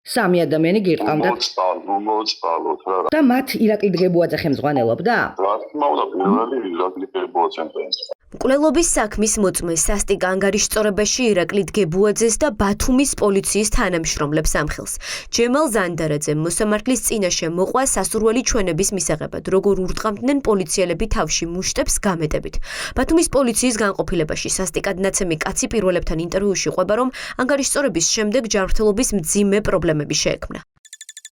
სამი ადამიანი გირყავდათ მოწყალოთ რა. და მათ ირაკლი დგებუაძე ხელმძღვანელობდა? რა თქმა უნდა, პირველი ირაკლი დგებუაძე. მკვლელობის საქმის მოწმე სასტიკ ანგარიშწორებაში ირაკლი დგებუაძეს და ბათუმის პოლიციის თანამშრომლებს ამხელს. ჯემალ ზანდარაძემ მოსამართლის წინაშე მოყვა სასურველი ჩვენების მისაღებად, როგორ ურტყამდნენ პოლიციელები თავში მუშტებს გამეტებით. ბათუმის პოლიციის განყოფილებაში სასტიკად ნაცემი კაცი პირველებთან ინტერვიუში ყვება, რომ ანგარიშწორების შემდეგ ჯანმრთელობის მძიმე პრობლემები შეექმნა.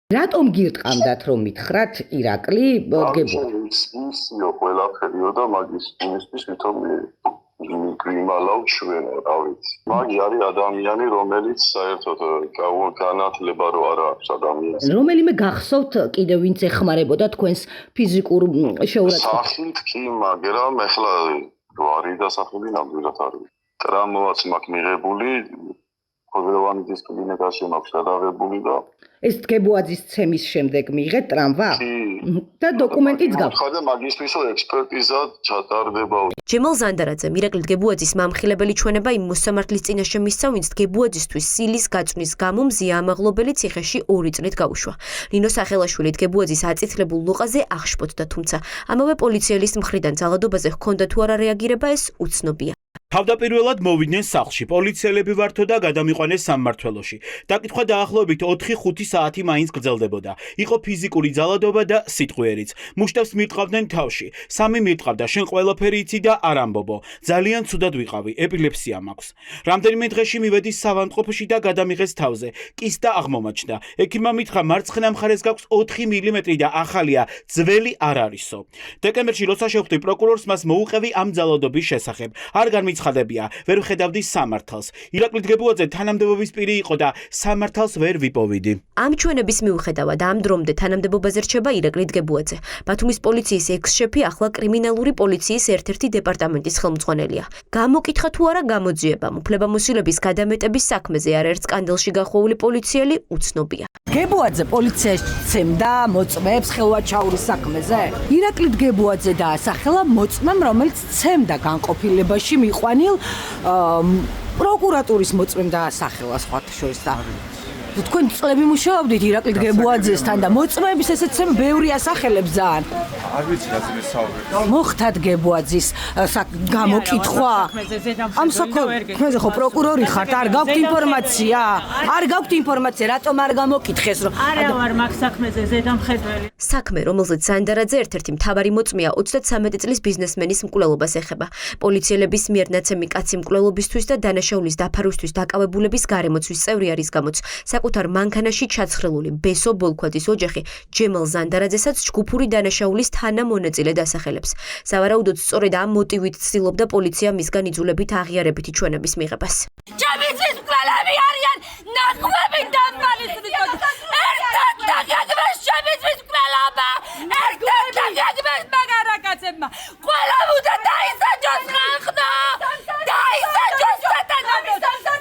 რატომ გირტყამდათ რომ მითხრათ ირაკლი დგებუაძე? ისიო ყველაფერიო და მაგის იმისთვის ვითომ გიმალავ ჩვენო, რა ვიცი. მაგი არის ადამიანი, რომელიც საერთოდ განათლება რო არ აქვს ადამიანს. რომელიმე გახსოვთ კიდევ ვინც ეხმარებოდა თქვენს ფიზიკურ შეურაცხყოფას? სახით კი, მაგრამ ეხლა რო არის დასახული ნამდვილად არ ვიცი. ტრამვაც მაქვს მიღებული, ხოზელოვანი დისკრიმინაცია მაქვს გადაღებული და ეს დგებუაძის ცემის შემდეგ მიიღეთ ტრამვა? და დოკუმენტიც გაქვთ? ხოდა მაგისთვისო ექსპერტიზა ჩატარდება. ჯემალ ზანდარაძემ ირაკლი დგებუაძის მამხილებელი ჩვენება იმ მოსამართლის წინაშე მისცა, ვინც დგებუაძისთვის სილის გაწვნის გამო მზიამაღლობელი ციხეში 2 წლით გაუშვა. ნინო სახელაშვილი დგებუაძის აწითლებულ ლოყაზე აღშფოთდა, თუმცა ამავე პოლიციელის მხრიდან ძალადობაზე ჰქონდა თუ არა რეაგირება, ეს უცნობია. თავდაპირველად მოვიდნენ სახლში, პოლიციელები ვართო და გადამიყვანეს სამმართველოში. დაკითხვა დაახლოებით 4-5 საათი მაინც გრძელდებოდა. იყო ფიზიკური ძალადობა და სიტყვიერიც. მუშტებს მირტყავდნენ თავში. 3 მირტყავდა, შენ ყველაფერი იცი და არ ამბობო. ძალიან ცუდად ვიყავი, ეპილეფსია მაქვს. რამდენიმე დღეში მივედი სავანტყოფში და გადამიღეს თავზე. კისტა აღმომაჩნდა. ექიმმა მითხრა, მარცხენა მხარეს გაქვს 4 მილიმეტრი და ახალია, ძველი არ არისო. დეკემბერში როცა შევხვდი პროკურორს, მას მოუყევი ამ ძალადობის შესახებ. არ ცხადებია, ვერ ვხედავდი სამართალს. ირაკლი დგებუაძე თანამდებობის პირი იყო და სამართალს ვერ ვიპოვიდი. ამ ჩვენების მიუხედავად ამ დრომდე თანამდებობაზე რჩება ირაკლი დგებუაძე. ბათუმის პოლიციის ექს-შეფი ახლა კრიმინალური პოლიციის ერთ-ერთი დეპარტამენტის ხელმძღვანელია. გამოკითხა თუ არა გამოძიება, უფლებამოსილების გადამეტების საქმეზე არაერთ სკანდალში გახვეული პოლიციელი უცნობია. დგებუაძე პოლიციაში ცემდა მოწმეებს ხელვაჩაურის საქმეზე? ირაკლი დგებუაძე დაასახელა მოწმემ, რომელიც ცემდა განყოფილებაში მიყვანილ პროკურატურის მოწმემ დაასახელა სხვათა შორის და თქვენ წლები მუშაობდით ირაკლი დგებუაძესთან და მოწმეების ესეც ცემ ბევრი ასახელებს ძალიან. არ ვიცი რა ზმის საუბრობთ. მოხდა დგებუაძის გამოკითხვა? ამ საქმეზე ხო პროკურორი ხართ, არ გაქვთ ინფორმაცია? არ გაქვთ ინფორმაცია, რატომ არ გამოკითხეს რომ არა ვარ მაგ საქმეზე ზედამხედველი. საქმე, რომელზეც ზანდარაძე ერთ-ერთი მთავარი მოწმეა, 33 წლის ბიზნესმენის მკვლელობას ეხება. პოლიციელების მიერ ნაცემი კაცი მკვლელობისთვის და დანაშაულის დაფარვისთვის დაკავებულების გარემოცვის წევრი არის გამოც. საკუთარ მანქანაში ჩაცხრილული ბესო ბოლქვაძის ოჯახი ჯემალ ზანდარაძესაც ჯგუფური დანაშაულის თანამონაწილე დასახელებს. სავარაუდოდ სწორედ ამ მოტივით ცდილობდა პოლიცია მისგან იძულებით აღიარებითი ჩვენების მიღებას. ჩემთვის მკვლელები არიან ნახვები დამალისები. ერთად დაგაგმეს ჩემთვის მკვლელობა. ერთად დაგაგმეს მაგარაკაცებმა. ყველა უნდა დაისაჯოს ხალხო. დაისაჯოს სატანამი.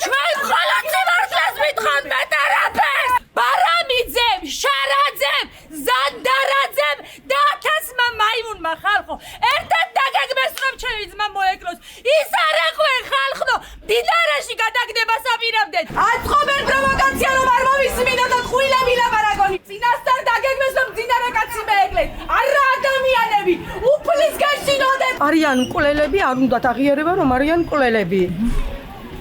ჩვენ მხოლოდ სიმართლეს ვითხოვთ მეტარაფეს. ბარამიძემ, შარაძემ, ზანდარაძემ და 1000-მა მაიმუნმა ხალხო. ერთად დაგაგმეს რომ ჩემი ძმა მოეკლოს. ის არ აყვენ ხალხო. მდინარეში გადაგდება საპირებდეთ. აწყობენ პროვოკაცია რომ არ მომისმინოთ და ხვილები ლაპარაკონი. წინასწარ დაგეგმეს რომ მდინარე კაცი მეეკლეს. არა ადამიანები, უფლის გაშინოდეთ. არიან მკვლელები, არ უნდათ აღიარება რომ არიან მკვლელები.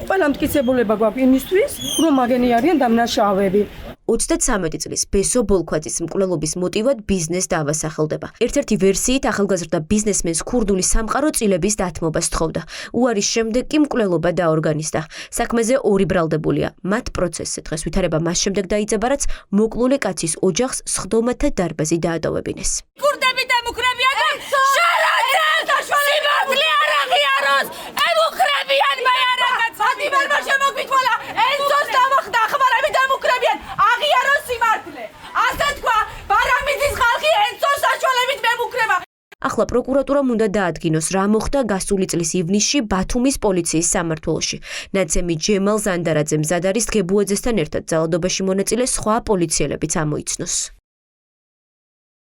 ყველა მტკიცებულება გვაქვს იმისთვის, რომ მაგენი არიან დამნაშავეები. 33 წლის ბესო ბოლქვაძის მკვლელობის მოტივად ბიზნეს დაავასახელდება. ერთ-ერთი ვერსიით ახალგაზრდა ბიზნესმენს ქურდული სამყარო წილების დათმობა სთხოვდა. უარის შემდეგ კი მკვლელობა დაორგანიზდა. საქმეზე 2 ბრალდებულია. მათ პროცესზე დღეს ვითარება მას შემდეგ დაიძაბა, რაც მოკლული კაცის ოჯახს სხდომათა დარბაზი დაადოვებინეს. ქურდები დემოკრებიან და შარაძე სიმართლე არ აღიაროს. ემუქრებიან მაიარაკაც. ადიბერმა შემოგვიქვალა. ენცოს დამახდა ხმარები დემოკრებიან. აღიაროს სიმართლე. ასე თქვა, ბარამიძის ხალხი ენცოს საშუალებით მემუქრება. ახლა პროკურატურამ უნდა დაადგინოს, რა მოხდა გასული წლის ივნისში ბათუმის პოლიციის სამმართველოში. ნაცემი ჯემალ ზანდარაძემ მზად არის დგებუაძესთან ერთად ძალადობაში მონაწილე სხვა პოლიციელებიც ამოიცნოს.